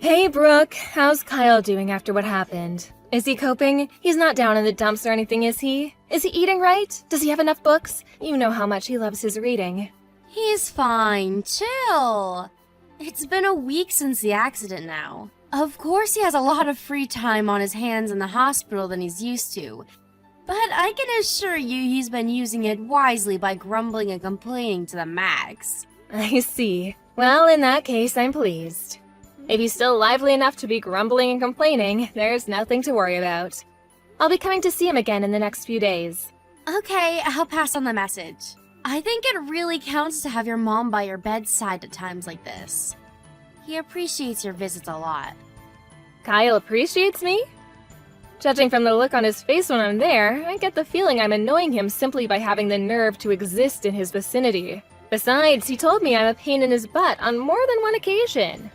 Hey, Brooke, how's Kyle doing after what happened? Is he coping? He's not down in the dumps or anything, is he? Is he eating right? Does he have enough books? You know how much he loves his reading. He's fine. Chill. It's been a week since the accident now. Of course he has a lot of free time on his hands in the hospital than he's used to. But I can assure you he's been using it wisely by grumbling and complaining to the max. I see. Well, in that case, I'm pleased. If he's still lively enough to be grumbling and complaining, there's nothing to worry about. I'll be coming to see him again in the next few days. Okay, I'll pass on the message. I think it really counts to have your mom by your bedside at times like this. He appreciates your visits a lot. Kyle appreciates me? Judging from the look on his face when I'm there, I get the feeling I'm annoying him simply by having the nerve to exist in his vicinity. Besides, he told me I'm a pain in his butt on more than one occasion.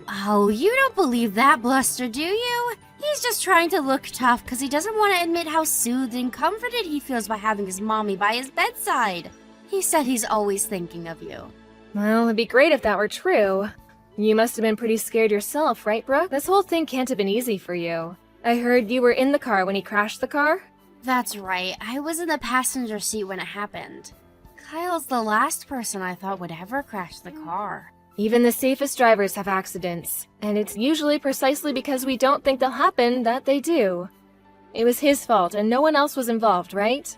Oh, you don't believe that bluster, do you? He's just trying to look tough because he doesn't want to admit how soothed and comforted he feels by having his mommy by his bedside. He said he's always thinking of you. Well, it'd be great if that were true. You must have been pretty scared yourself, right, Brooke? This whole thing can't have been easy for you. I heard you were in the car when he crashed the car? That's right, I was in the passenger seat when it happened. Kyle's the last person I thought would ever crash the car. Even the safest drivers have accidents, and it's usually precisely because we don't think they'll happen that they do. It was his fault and no one else was involved, right?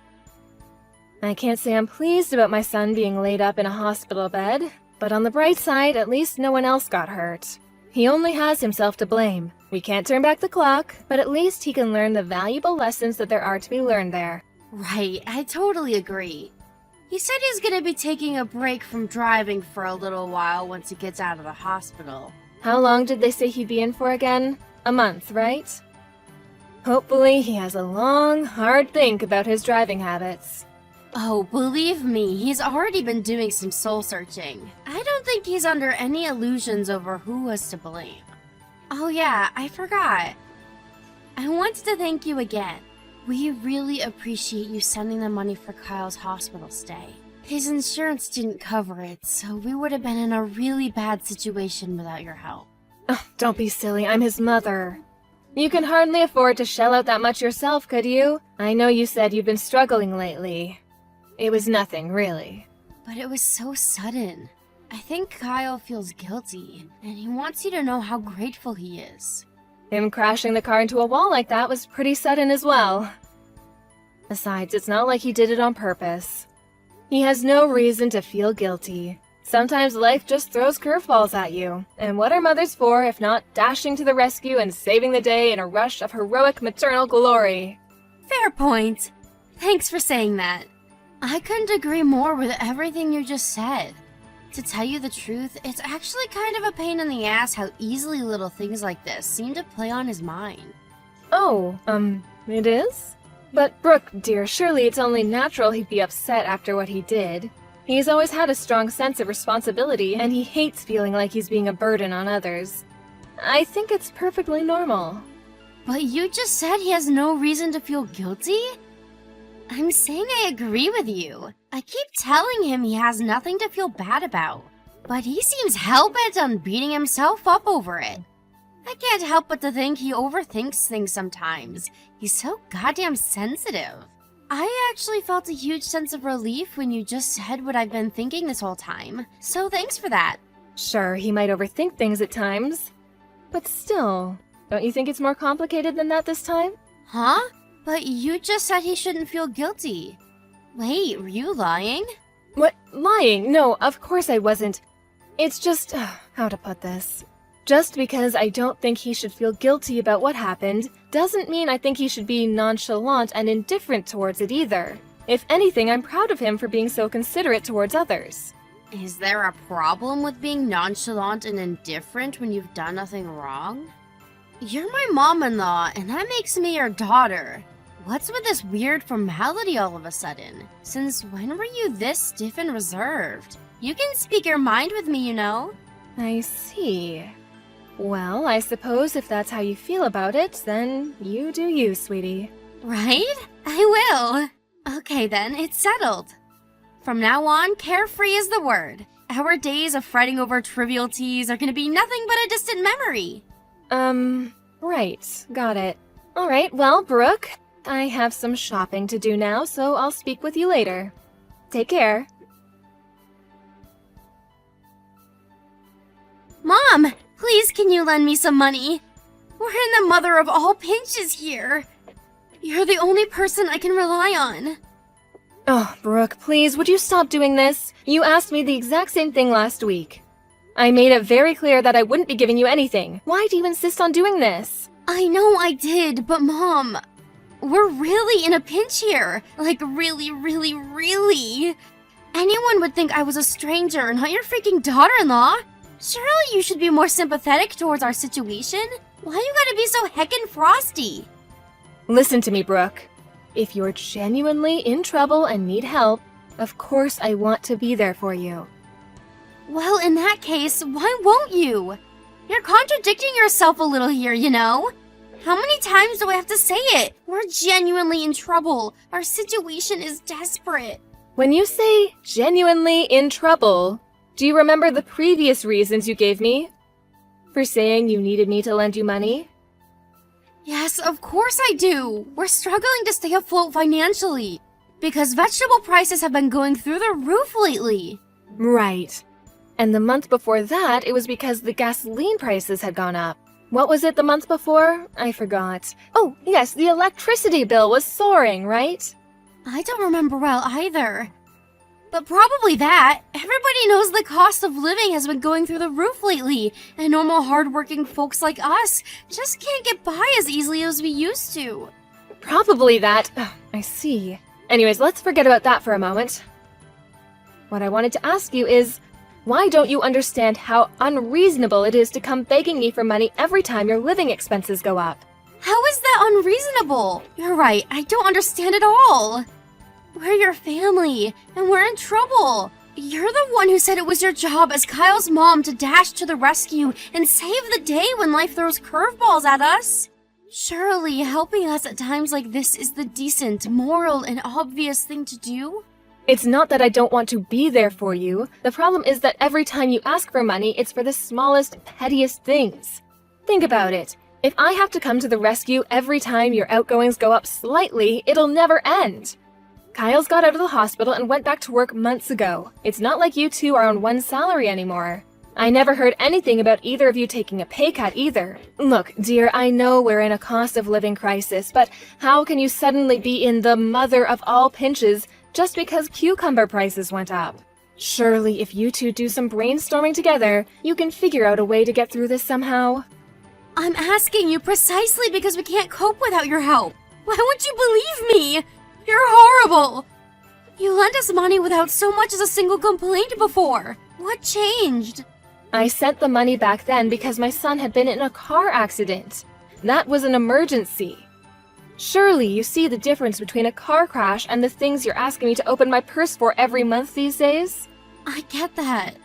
I can't say I'm pleased about my son being laid up in a hospital bed, but on the bright side, at least no one else got hurt. He only has himself to blame. We can't turn back the clock, but at least he can learn the valuable lessons that there are to be learned there. Right, I totally agree. He said he's gonna be taking a break from driving for a little while once he gets out of the hospital. How long did they say he'd be in for again? A month, right? Hopefully he has a long, hard think about his driving habits. Oh, believe me, he's already been doing some soul searching. I don't think he's under any illusions over who was to blame. Oh yeah, I forgot. I wanted to thank you again. We really appreciate you sending the money for Kyle's hospital stay. His insurance didn't cover it, so we would have been in a really bad situation without your help. Oh, don't be silly, I'm his mother. You can hardly afford to shell out that much yourself, could you? I know you said you've been struggling lately. It was nothing, really. But it was so sudden. I think Kyle feels guilty, and he wants you to know how grateful he is. Him crashing the car into a wall like that was pretty sudden as well. Besides, it's not like he did it on purpose. He has no reason to feel guilty. Sometimes life just throws curveballs at you, and what are mothers for if not dashing to the rescue and saving the day in a rush of heroic maternal glory? Fair point. Thanks for saying that. I couldn't agree more with everything you just said. To tell you the truth, it's actually kind of a pain in the ass how easily little things like this seem to play on his mind. Oh, it is? But Brooke, dear, surely it's only natural he'd be upset after what he did. He's always had a strong sense of responsibility, and he hates feeling like he's being a burden on others. I think it's perfectly normal. But you just said he has no reason to feel guilty? I'm saying I agree with you. I keep telling him he has nothing to feel bad about, but he seems hell-bent on beating himself up over it. I can't help but to think he overthinks things sometimes. He's so goddamn sensitive. I actually felt a huge sense of relief when you just said what I've been thinking this whole time, so thanks for that. Sure, he might overthink things at times, but still, don't you think it's more complicated than that this time? Huh? But you just said he shouldn't feel guilty. Wait, were you lying? What? Lying? No, of course I wasn't. It's just, how to put this? Just because I don't think he should feel guilty about what happened, doesn't mean I think he should be nonchalant and indifferent towards it either. If anything, I'm proud of him for being so considerate towards others. Is there a problem with being nonchalant and indifferent when you've done nothing wrong? You're my mom-in-law, and that makes me your daughter. What's with this weird formality all of a sudden? Since when were you this stiff and reserved? You can speak your mind with me, you know. I see. Well, I suppose if that's how you feel about it, then you do you, sweetie. Right? I will. Okay then, it's settled. From now on, carefree is the word. Our days of fretting over trivialities are gonna be nothing but a distant memory. Right. Got it. Alright, well, Brooke, I have some shopping to do now, so I'll speak with you later. Take care. Mom, please can you lend me some money? We're in the mother of all pinches here. You're the only person I can rely on. Oh, Brooke, please, would you stop doing this? You asked me the exact same thing last week. I made it very clear that I wouldn't be giving you anything. Why do you insist on doing this? I know I did, but Mom, we're really in a pinch here. Like really, really, really. Anyone would think I was a stranger, not your freaking daughter-in-law. Surely you should be more sympathetic towards our situation. Why you gotta be so heckin' frosty? Listen to me, Brooke. If you're genuinely in trouble and need help, of course I want to be there for you. Well, in that case, why won't you? You're contradicting yourself a little here, you know? How many times do I have to say it? We're genuinely in trouble. Our situation is desperate. When you say genuinely in trouble, do you remember the previous reasons you gave me for saying you needed me to lend you money? Yes, of course I do. We're struggling to stay afloat financially because vegetable prices have been going through the roof lately. Right. And the month before that, it was because the gasoline prices had gone up. What was it the month before? I forgot. Oh, yes, the electricity bill was soaring, right? I don't remember well either. But probably that. Everybody knows the cost of living has been going through the roof lately, and normal hardworking folks like us just can't get by as easily as we used to. Probably that. Ugh, I see. Anyways, let's forget about that for a moment. What I wanted to ask you is, why don't you understand how unreasonable it is to come begging me for money every time your living expenses go up? How is that unreasonable? You're right, I don't understand at all. We're your family, and we're in trouble. You're the one who said it was your job as Kyle's mom to dash to the rescue and save the day when life throws curveballs at us. Surely helping us at times like this is the decent, moral, and obvious thing to do? It's not that I don't want to be there for you. The problem is that every time you ask for money, it's for the smallest, pettiest things. Think about it. If I have to come to the rescue every time your outgoings go up slightly, it'll never end. Kyle's got out of the hospital and went back to work months ago. It's not like you two are on one salary anymore. I never heard anything about either of you taking a pay cut either. Look, dear, I know we're in a cost of living crisis, but how can you suddenly be in the mother of all pinches just because cucumber prices went up? Surely if you two do some brainstorming together, you can figure out a way to get through this somehow. I'm asking you precisely because we can't cope without your help. Why won't you believe me? You're horrible. You lent us money without so much as a single complaint before. What changed? I sent the money back then because my son had been in a car accident. That was an emergency. Surely you see the difference between a car crash and the things you're asking me to open my purse for every month these days? I get that.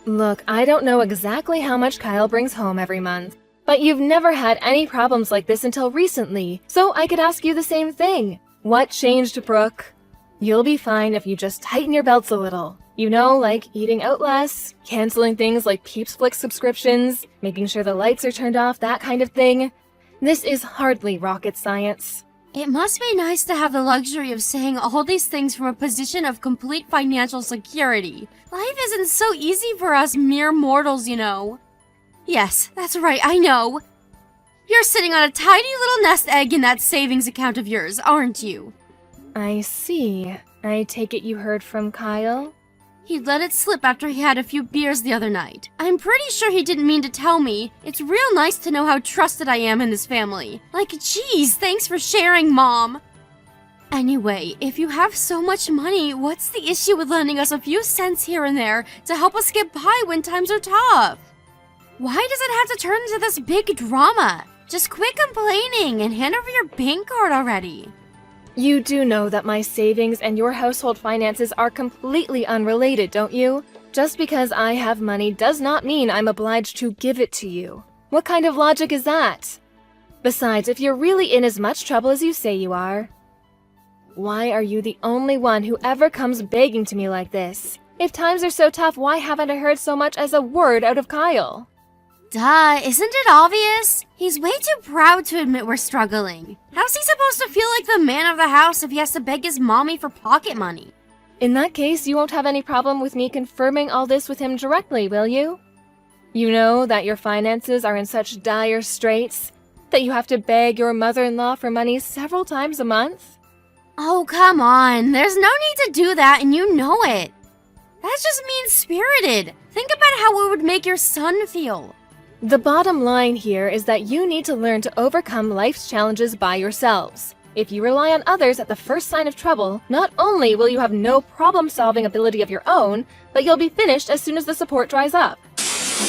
Look, I don't know exactly how much Kyle brings home every month, but you've never had any problems like this until recently, so I could ask you the same thing. What changed, Brooke? You'll be fine if you just tighten your belts a little. You know, like eating out less, canceling things like Peeps Flick subscriptions, making sure the lights are turned off, that kind of thing. This is hardly rocket science. It must be nice to have the luxury of saying all these things from a position of complete financial security. Life isn't so easy for us mere mortals, you know. Yes, that's right, I know. You're sitting on a tiny little nest egg in that savings account of yours, aren't you? I see. I take it you heard from Kyle? He let it slip after he had a few beers the other night. I'm pretty sure he didn't mean to tell me. It's real nice to know how trusted I am in this family. Like, geez, thanks for sharing, Mom. Anyway, if you have so much money, what's the issue with lending us a few cents here and there to help us get by when times are tough? Why does it have to turn into this big drama? Just quit complaining and hand over your bank card already. You do know that my savings and your household finances are completely unrelated, don't you? Just because I have money does not mean I'm obliged to give it to you. What kind of logic is that? Besides, if you're really in as much trouble as you say you are, why are you the only one who ever comes begging to me like this? If times are so tough, why haven't I heard so much as a word out of Kyle? Duh, isn't it obvious? He's way too proud to admit we're struggling. How's he supposed to feel like the man of the house if he has to beg his mommy for pocket money? In that case, you won't have any problem with me confirming all this with him directly, will you? You know that your finances are in such dire straits that you have to beg your mother-in-law for money several times a month? Oh, come on. There's no need to do that, and you know it. That's just mean-spirited. Think about how it would make your son feel. The bottom line here is that you need to learn to overcome life's challenges by yourselves. If you rely on others at the first sign of trouble, not only will you have no problem-solving ability of your own, but you'll be finished as soon as the support dries up.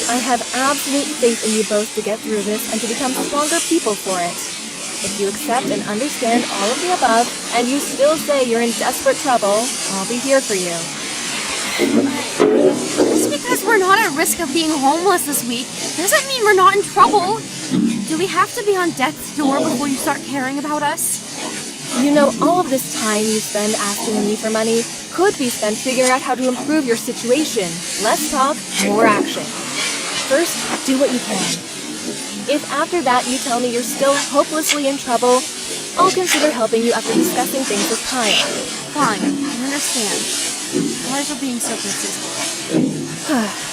I have absolute faith in you both to get through this and to become stronger people for it. If you accept and understand all of the above, and you still say you're in desperate trouble, I'll be here for you. Just because we're not at risk of being homeless this week doesn't mean we're not in trouble. Do we have to be on death's door before you start caring about us? You know, all of this time you spend asking me for money could be spent figuring out how to improve your situation. Less talk, more action. First, do what you can. If after that you tell me you're still hopelessly in trouble, I'll consider helping you after discussing things with Kyle. Fine, I understand. Why for being so persistent?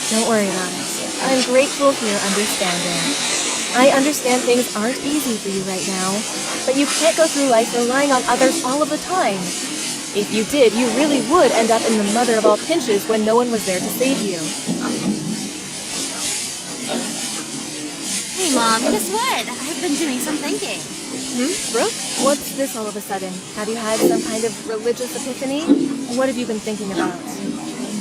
Don't worry about it. I'm grateful for your understanding. I understand things aren't easy for you right now, but you can't go through life relying on others all of the time. If you did, you really would end up in the mother of all pinches when no one was there to save you. Hey Mom, guess what? I've been doing some thinking. Brooke? What's this all of a sudden? Have you had some kind of religious epiphany? What have you been thinking about?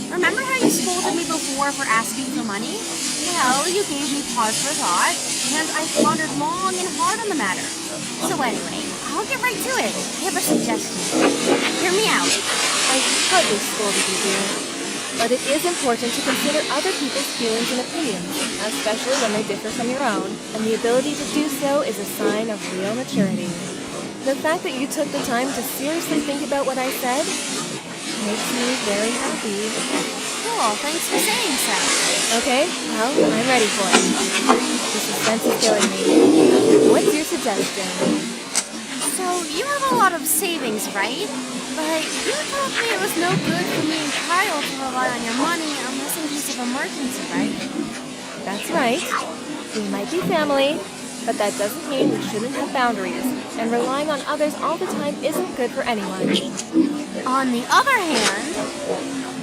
Remember how you scolded me before for asking for money? Well, you gave me pause for thought, and I pondered long and hard on the matter. So anyway, I'll get right to it. I have a suggestion. Hear me out. I hardly scolded you, dear. But it is important to consider other people's feelings and opinions, especially when they differ from your own, and the ability to do so is a sign of real maturity. The fact that you took the time to seriously think about what I said makes me very happy. Cool, thanks for saying so. Okay, well, I'm ready for it. The suspense is killing me. What's your suggestion? So, you have a lot of savings, right? But you told me it was no good for me and Kyle to rely on your money unless in case of emergency, right? That's right. We might be family, but that doesn't mean we shouldn't have boundaries, and relying on others all the time isn't good for anyone. On the other hand,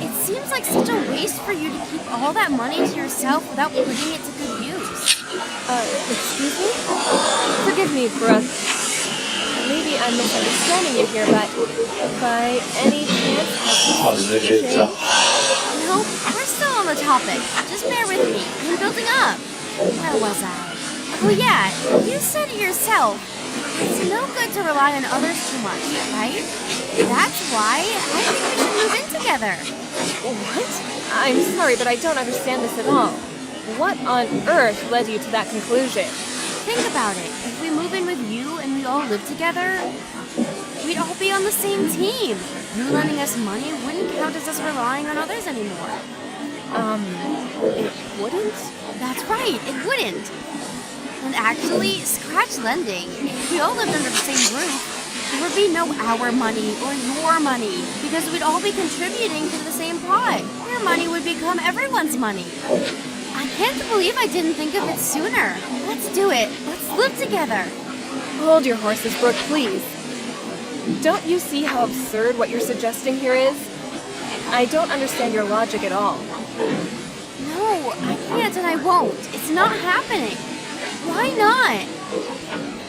it seems like such a waste for you to keep all that money to yourself without putting it to good use. Excuse me? Forgive me, Brooke. Maybe I'm misunderstanding you here, but by any chance, Nope, we're still on the topic. Just bear with me. I'm building up. Where was I? Oh yeah, you said it yourself. It's no good to rely on others too much, right? That's why I think we should move in together. What? I'm sorry, but I don't understand this at all. What on earth led you to that conclusion? Think about it. If we move in with you and we all live together, we'd all be on the same team. You lending us money wouldn't count as us relying on others anymore. It wouldn't? That's right, it wouldn't. And actually, scratch lending. If we all lived under the same roof, there would be no our money or your money, because we'd all be contributing to the same pot. Your money would become everyone's money. I can't believe I didn't think of it sooner. Let's do it. Let's live together. Hold your horses, Brooke, please. Don't you see how absurd what you're suggesting here is? I don't understand your logic at all. No, I can't and I won't. It's not happening. Why not?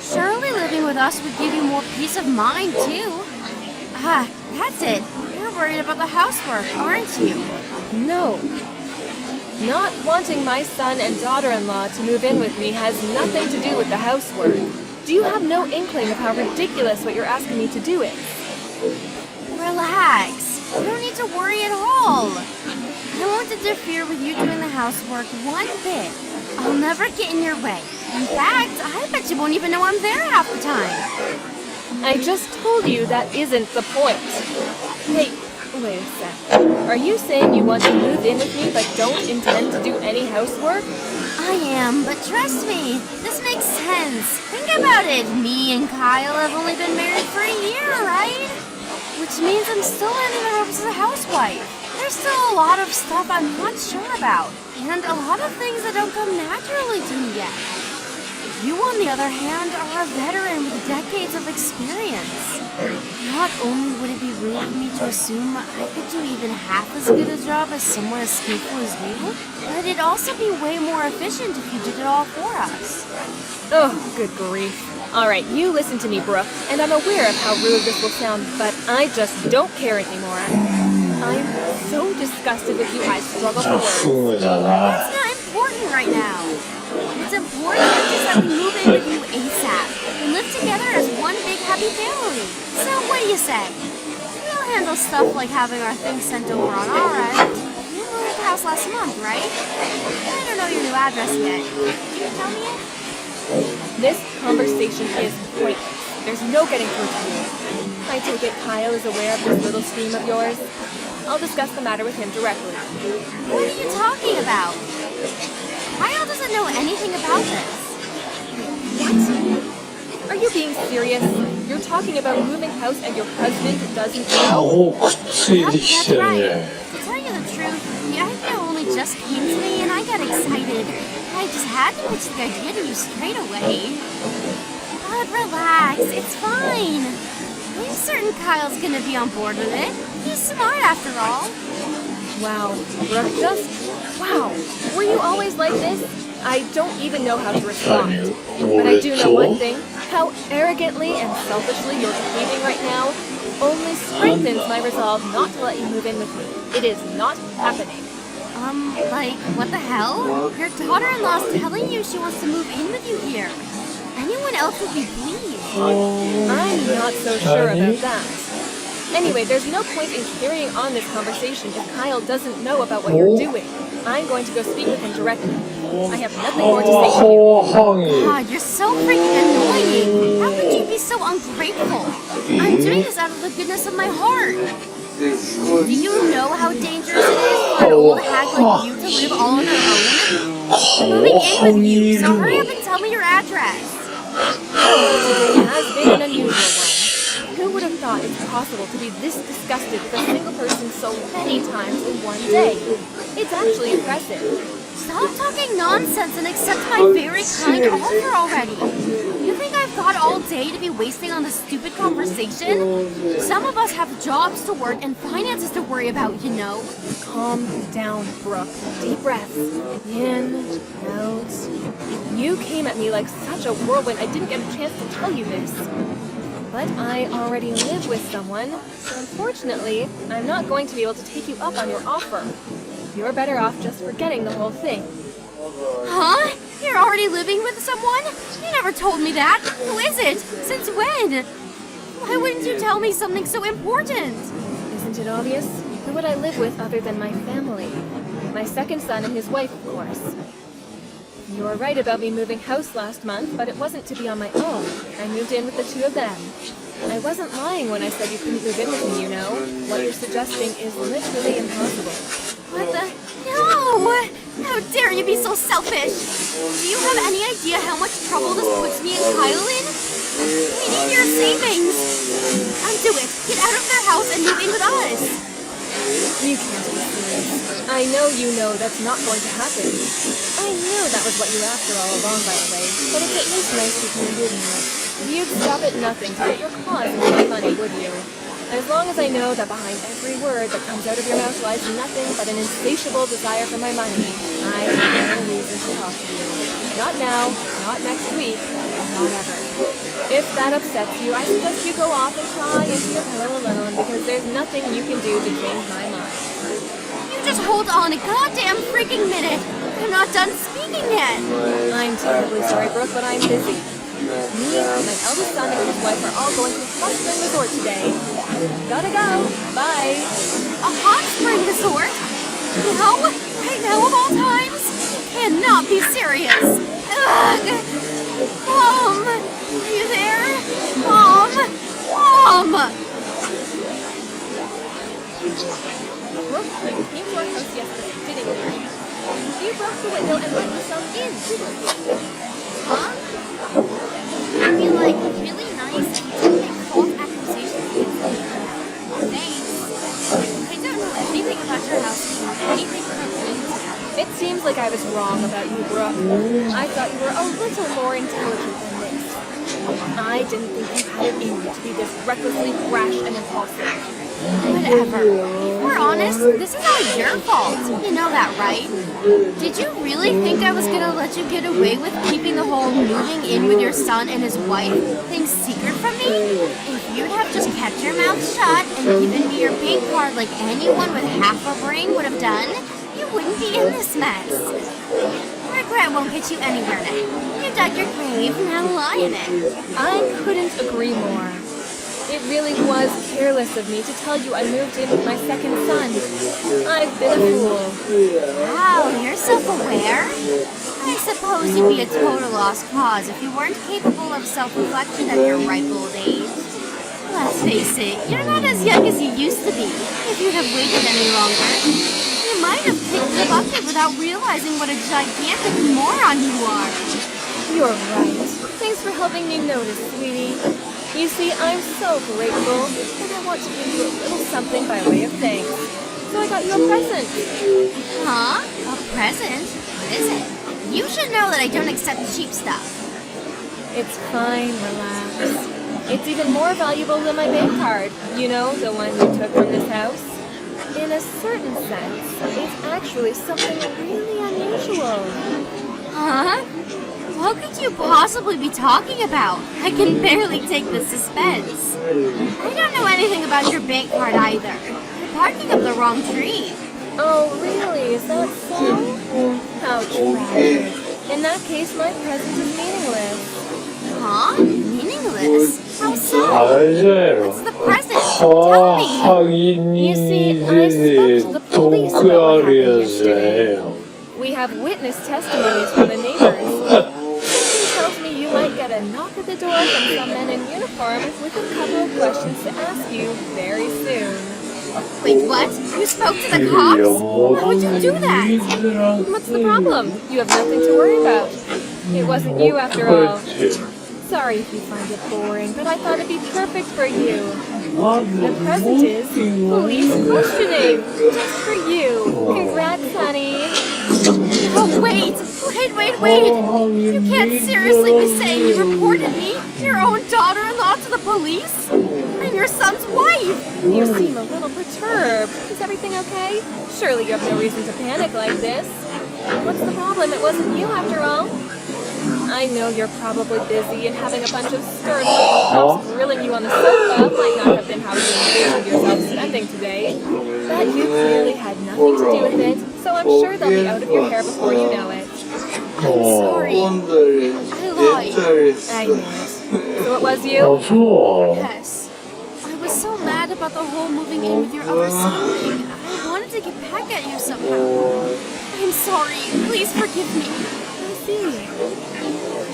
Surely living with us would give you more peace of mind, too. Ah, that's it. You're worried about the housework, aren't you? No. Not wanting my son and daughter-in-law to move in with me has nothing to do with the housework. Do you have no inkling of how ridiculous what you're asking me to do is? Relax. You don't need to worry at all. I won't interfere with you doing the housework one bit. I'll never get in your way. In fact, I bet you won't even know I'm there half the time. I just told you that isn't the point. Hey, Wait a sec. Are you saying you want to move in with me but don't intend to do any housework? I am, but trust me, this makes sense. Think about it. Me and Kyle have only been married for a year, right? Which means I'm still learning the ropes as a housewife. There's still a lot of stuff I'm not sure about, and a lot of things that don't come naturally to me yet. You, on the other hand, are a veteran with decades of experience. Not only would it be rude of me to assume I could do even half as good a job as someone as skillful as you, but it'd also be way more efficient if you did it all for us. Oh, good grief. Alright, you listen to me, Brooke, and I'm aware of how rude this will sound, but I just don't care anymore. I'm so disgusted with you, I struggle for words. That's not important right now. What's important is that we move in with you ASAP and live together as one big happy family. So what do you say? We'll handle stuff like having our things sent over on our end. You moved house last month, right? I don't know your new address yet. Can you tell me it? This conversation is pointless. There's no getting through to you. I take it Kyle is aware of this little scheme of yours. I'll discuss the matter with him directly. What are you talking about? Kyle doesn't know anything about this. What? Are you being serious? You're talking about moving house and your husband doesn't know? That's right. To tell you the truth, the idea only just came to me and I got excited. I just had to pitch the idea to you straight away. But relax, it's fine. I'm certain Kyle's gonna be on board with it. He's smart after all. Wow, Brooke, wow. Were you always like this? I don't even know how to respond. But I do know one thing. How arrogantly and selfishly you're behaving right now only strengthens my resolve not to let you move in with me. It is not happening. Like, what the hell? Your daughter-in-law's telling you she wants to move in with you here. Anyone else would be pleased. I'm not so sure about that. Anyway, there's no point in carrying on this conversation if Kyle doesn't know about what you're doing. I'm going to go speak with him directly. I have nothing more to say to you. God, you're so freaking annoying. How could you be so ungrateful? I'm doing this out of the goodness of my heart. Do you know how dangerous it is for an old hag like you to live all on her own? I'm moving in with you, so hurry up and tell me your address. Today has been an unusual one. Who would have thought it's possible to be this disgusted with a single person so many times in one day? It's actually impressive. Stop talking nonsense and accept my very kind offer already. You think I've got all day to be wasting on this stupid conversation? Some of us have jobs to work and finances to worry about, you know. Calm down, Brooke. Deep breaths. In, out. You came at me like such a whirlwind I didn't get a chance to tell you this. But I already live with someone, so unfortunately, I'm not going to be able to take you up on your offer. You're better off just forgetting the whole thing. Huh? You're already living with someone? You never told me that. Who is it? Since when? Why wouldn't you tell me something so important? Isn't it obvious? Who would I live with other than my family? My second son and his wife, of course. You were right about me moving house last month, but it wasn't to be on my own. I moved in with the two of them. I wasn't lying when I said you couldn't move in with me, you know. What you're suggesting is literally impossible. What the? No! How dare you be so selfish? Do you have any idea how much trouble this puts me and Kyle in? We need your savings! Undo it! Get out of their house and move in with us! You can't be serious. I know you know that's not going to happen. I knew that was what you were after all along, by the way, but it's at least nice you can admit it. You'd stop at nothing to get your claws into my money, would you? As long as I know that behind every word that comes out of your mouth lies nothing but an insatiable desire for my money, I have no reason to talk to you. Not now, not next week, not ever. If that upsets you, I suggest you go off and cry into your pillow alone, because there's nothing you can do to change my mind. You just hold on a goddamn freaking minute! I'm not done speaking yet! I'm terribly sorry, Brooke, but I'm busy. Me, my eldest son, and his wife are all going to a hot spring resort today. Gotta go. Bye. A hot spring resort? Now? Right now of all times? You cannot be serious! Ugh! Mom! Are you there? Mom! Mom! the window and let yourself in. Huh? I feel like really nice that you didn't make false accusations against me. Thanks. I don't know anything about your housekeeping or anything related to that. It seems like I was wrong about you, Brooke. I thought you were a little more intelligent than this. I didn't think you had it in you to be this recklessly rash and impulsive. Whatever. If we're honest, this is all your fault. You know that, right? Did you really think I was gonna let you get away with keeping the whole moving in with your son and his wife thing secret from me? If you'd have just kept your mouth shut and given me your bank card like anyone with half a brain would have done, you wouldn't be in this mess. Regret won't get you anywhere now. You dug your grave, now lie in it. I couldn't agree more. It really was careless of me to tell you I moved in with my second son. I've been a fool. Wow, you're self-aware? I suppose you'd be a total lost cause if you weren't capable of self-reflection at your ripe old age. Let's face it, you're not as young as you used to be. If you'd have waited any longer, you might have kicked the bucket without realizing what a gigantic moron you are. You're right. Thanks for helping me notice, sweetie. You see, I'm so grateful, and I want to give you a little something by way of thanks. So I got you a present. Huh? A present? What is it? You should know that I don't accept cheap stuff. It's fine, relax. It's even more valuable than my bank card. You know, the one you took from this house. In a certain sense, it's actually something really unusual. Huh? What could you possibly be talking about? I can barely take the suspense. I don't know anything about your bank card either. You're barking up the wrong tree. Oh, really? Is that so? How tragic. In that case, my present is meaningless. Huh? Meaningless? How so? 맞아요. What's the present? Tell me! You see, I spoke to the police about what happened yesterday. 동그라리였어요. We have witness testimonies from the neighbors. Something tells me you might get a knock at the door from some men in uniform with a couple of questions to ask you very soon. Wait, what? You spoke to the cops? How would you do that? What's the problem? You have nothing to worry about. It wasn't you after all. Sorry if you find it boring, but I thought it'd be perfect for you. The present is police questioning. Just for you. Congrats, honey. Oh, wait! You can't seriously be saying you reported me, your own daughter-in-law, to the police? I'm your son's wife! You seem a little perturbed. Is everything okay? Surely you have no reason to panic like this. What's the problem? It wasn't you after all. I know you're probably busy and having a bunch of stern cops grilling you on the sofa might not have been how you envisioned yourself spending today. But you clearly had nothing to do with it, so I'm sure they'll be out of your hair before you know it. I'm sorry. I lied. I knew it. So it was you? 무서워. Yes. I was so mad about the whole moving in with your other sibling. I wanted to get back at you somehow. I'm sorry. Please forgive me. I see.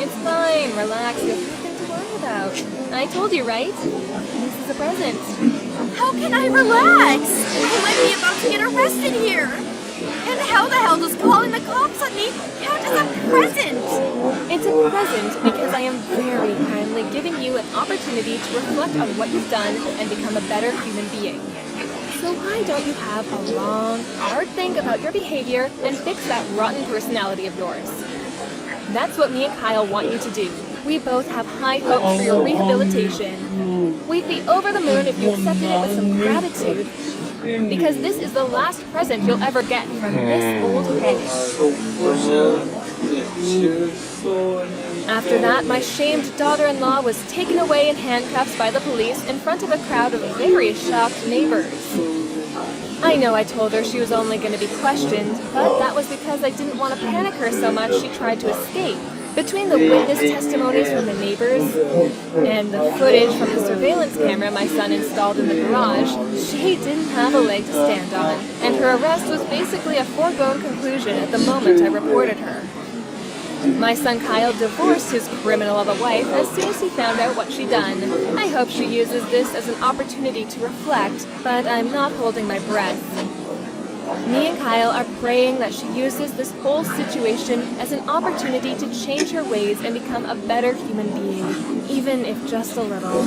It's fine. Relax. You have nothing to worry about. I told you, right? This is a present. How can I relax? I might be about to get arrested here. And how the hell does calling the cops on me count as a present? It's a present because I am very kindly giving you an opportunity to reflect on what you've done and become a better human being. So why don't you have a long, hard think about your behavior and fix that rotten personality of yours? That's what me and Kyle want you to do. We both have high hopes for your rehabilitation. We'd be over the moon if you accepted it with some gratitude. Because this is the last present you'll ever get from this old head. After that, my shamed daughter-in-law was taken away in handcuffs by the police in front of a crowd of very shocked neighbors. I know I told her she was only going to be questioned, but that was because I didn't want to panic her so much she tried to escape. Between the witness testimonies from the neighbors and the footage from the surveillance camera my son installed in the garage, she didn't have a leg to stand on, and her arrest was basically a foregone conclusion at the moment I reported her. My son Kyle divorced his criminal of a wife as soon as he found out what she'd done. I hope she uses this as an opportunity to reflect, but I'm not holding my breath. Me and Kyle are praying that she uses this whole situation as an opportunity to change her ways and become a better human being, even if just a little.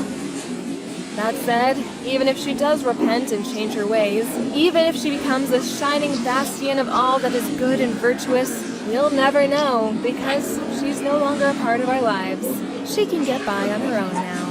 That said, even if she does repent and change her ways, even if she becomes a shining bastion of all that is good and virtuous, we'll never know because she's no longer a part of our lives. She can get by on her own now.